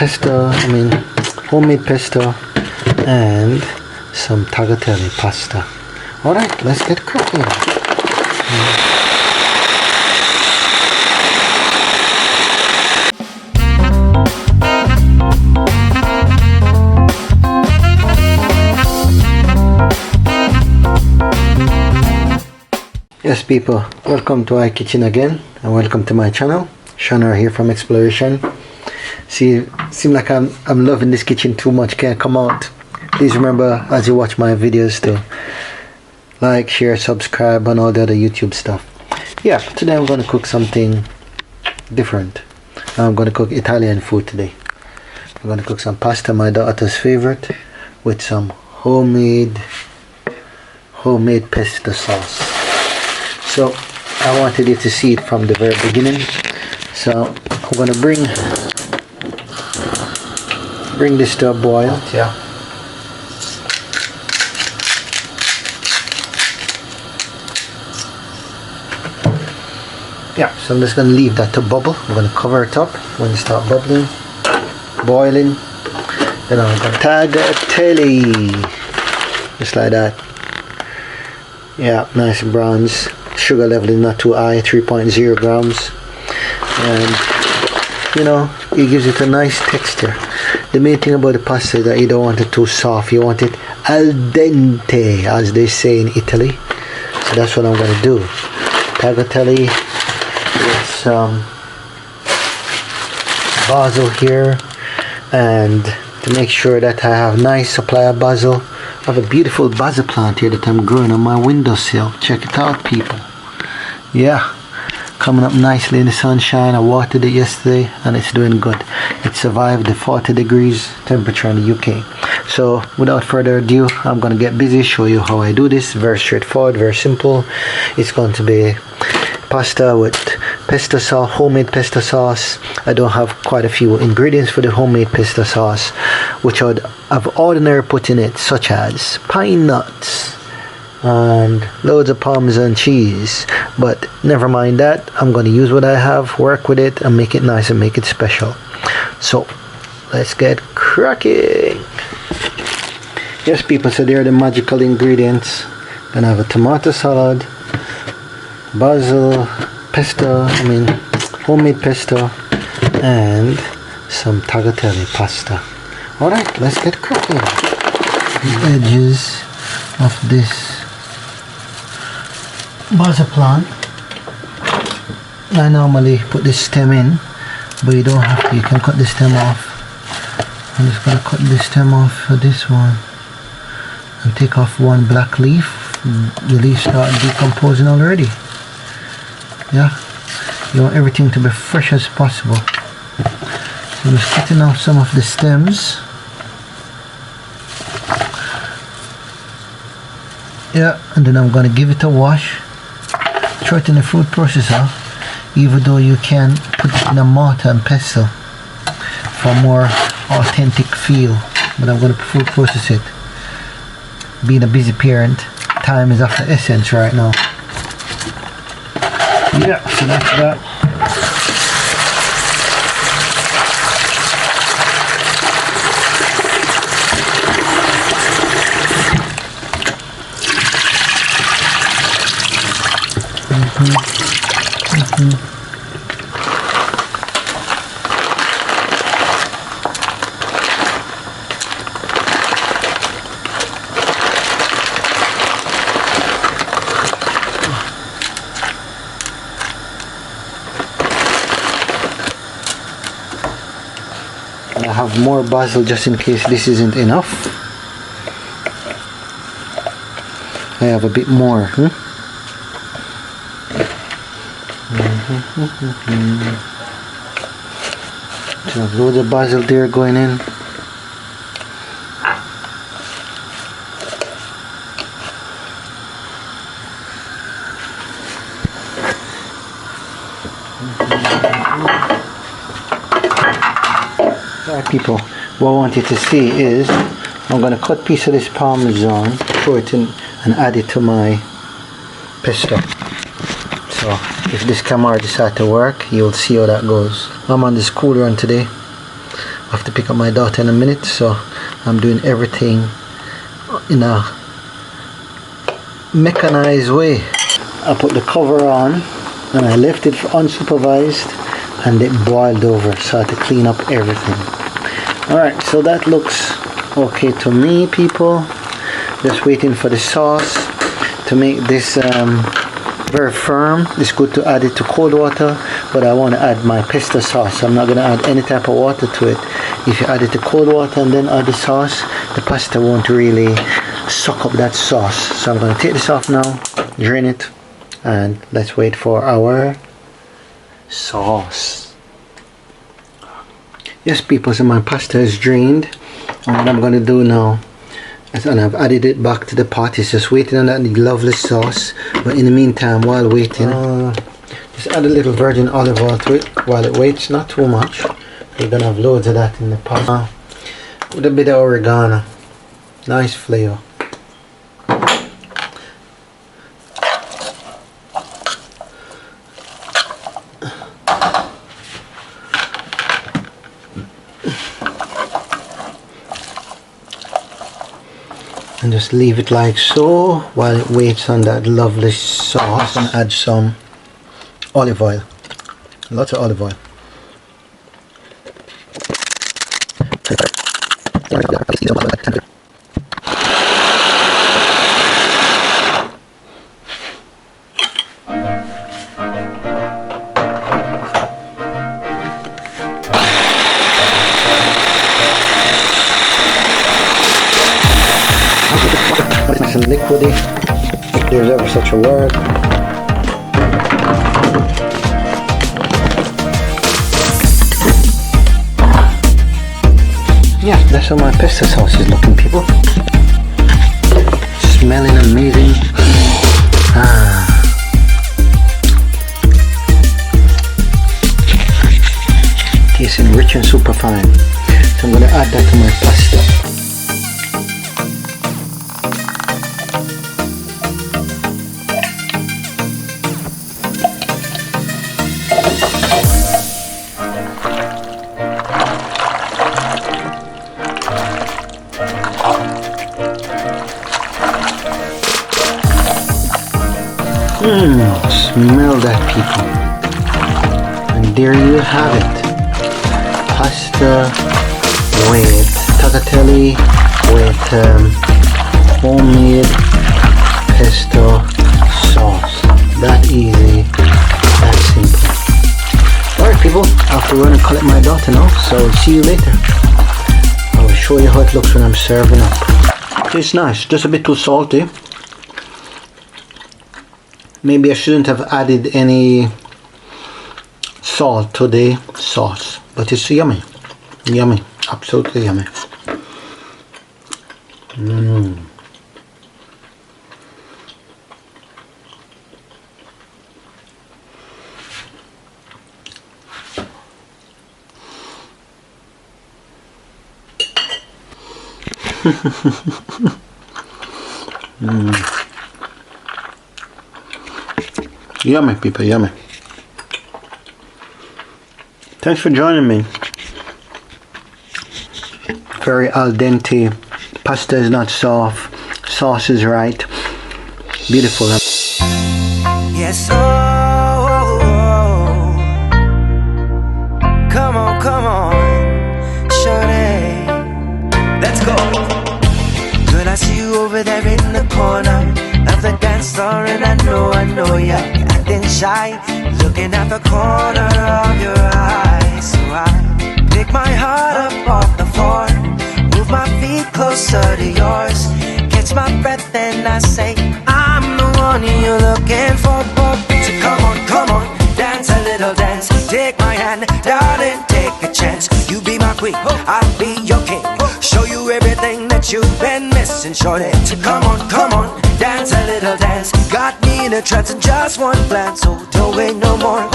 homemade pesto and some tagliatelle pasta. Alright, let's get cracking. Yes people, welcome to our kitchen again and welcome to my channel. Shana here from Exploration. Seem like I'm loving this kitchen too much, can't come out. Please remember as you watch my videos to like, share, subscribe and all the other YouTube stuff. Yeah, today I'm going to cook something different. I'm going to cook Italian food today. I'm going to cook some pasta, my daughter's favorite, with some homemade pesto sauce. So I wanted you to see it from the very beginning. So I'm going to bring this to a boil. Yeah. Yeah, so I'm just going to leave that to bubble. I'm going to cover it up when it starts bubbling, boiling. Then I'm going to tagliatelle, just like that. Yeah, nice and bronze. Sugar level is not too high, 3.0 grams. And you know, it gives it a nice texture. The main thing about the pasta is that you don't want it too soft. You want it al dente, as they say in Italy. So that's what I'm going to do. Tagliatelle with some basil here, and to make sure that I have nice supply of basil. I have a beautiful basil plant here that I'm growing on my windowsill. Check it out, people. Yeah, coming up nicely in the sunshine. I watered it yesterday and it's doing good. It survived the 40 degrees temperature in the UK. So without further ado, I'm going to get busy, show you how I do this. Very straightforward, very simple. It's going to be pasta with pesto sauce, homemade pesto sauce. I don't have quite a few ingredients for the homemade pesto sauce, which I've ordinarily put in it, such as pine nuts and loads of parmesan cheese. But never mind that, I'm going to use what I have, work with it and make it nice and make it special. So let's get cracking. Yes people, so there are the magical ingredients. Gonna have a tomato salad, basil, pesto, homemade pesto, and some tagliatelle pasta. Alright, let's get cracking. The edges of this basil plant, I normally put this stem in, but you don't have to. You can cut the stem off. I'm just going to cut the stem off for this one and take off one black leaf. The leaves start decomposing already. Yeah, you want everything to be fresh as possible. So I'm just cutting off some of the stems. Yeah, and then I'm going to give it a wash. Throw it in the food processor, even though you can put it in a mortar and pestle for a more authentic feel. But I'm going to food process it. Being a busy parent, time is of the essence right now. Yeah, so that's that. I have more basil just in case this isn't enough. I have a bit more. So loads of basil there going in. Alright people, what I want you to see is I'm going to cut a piece of this parmesan, throw it in and add it to my pesto. So if this camera decides to work, you'll see how that goes. I'm on the school run today. I have to pick up my daughter in a minute, so I'm doing everything in a mechanized way. I put the cover on and I left it unsupervised, and it boiled over, so I had to clean up everything. Alright, so that looks okay to me, people. Just waiting for the sauce to make this very firm. It's good to add it to cold water, but I want to add my pesto sauce, so I'm not going to add any type of water to it. If you add it to cold water and then add the sauce, the pasta won't really suck up that sauce. So I'm going to take this off now, drain it, and let's wait for our sauce. Yes, people, so my pasta is drained, and what I'm going to do now, and I've added it back to the pot, is just waiting on that lovely sauce. But in the meantime, while waiting, just add a little virgin olive oil to it while it waits, not too much. We're gonna have loads of that in the pot, with a bit of oregano, nice flavor. And just leave it like so while it waits on that lovely sauce. And add some olive oil, lots of olive oil. Nice and liquidy, if there's ever such a word. Yeah, that's how my pesto sauce is looking, people. Smelling amazing. Tasting rich and super fine. So I'm going to add that to my pasta. Smell that, people. And there you have it. Pasta with tagliatelle with homemade pesto sauce. That easy, that simple. Alright, people, I have to run and collect my daughter now, so see you later. I will show you how it looks when I'm serving up. It's nice, just a bit too salty. Maybe I shouldn't have added any salt to the sauce, but it's yummy, yummy, absolutely yummy. Yummy, people, yummy. Thanks for joining me. Very al dente. Pasta is not soft. Sauce is right. Beautiful. Yes, come on, shorty, let's go. Girl, I see you over there in the corner of the dance floor, and I know you're acting shy, looking at the corner of your eye. So I pick my heart up off the floor, move my feet closer to yours, catch my breath and I say, I'm the one you're looking for. So come on, dance a little dance. Take my hand, darling, take a chance. You be my queen, I'll be your king. Show you everything that you've been missing, shorty. So come on, dance a little dance. Got me in a trance in just one glance, so don't wait no more.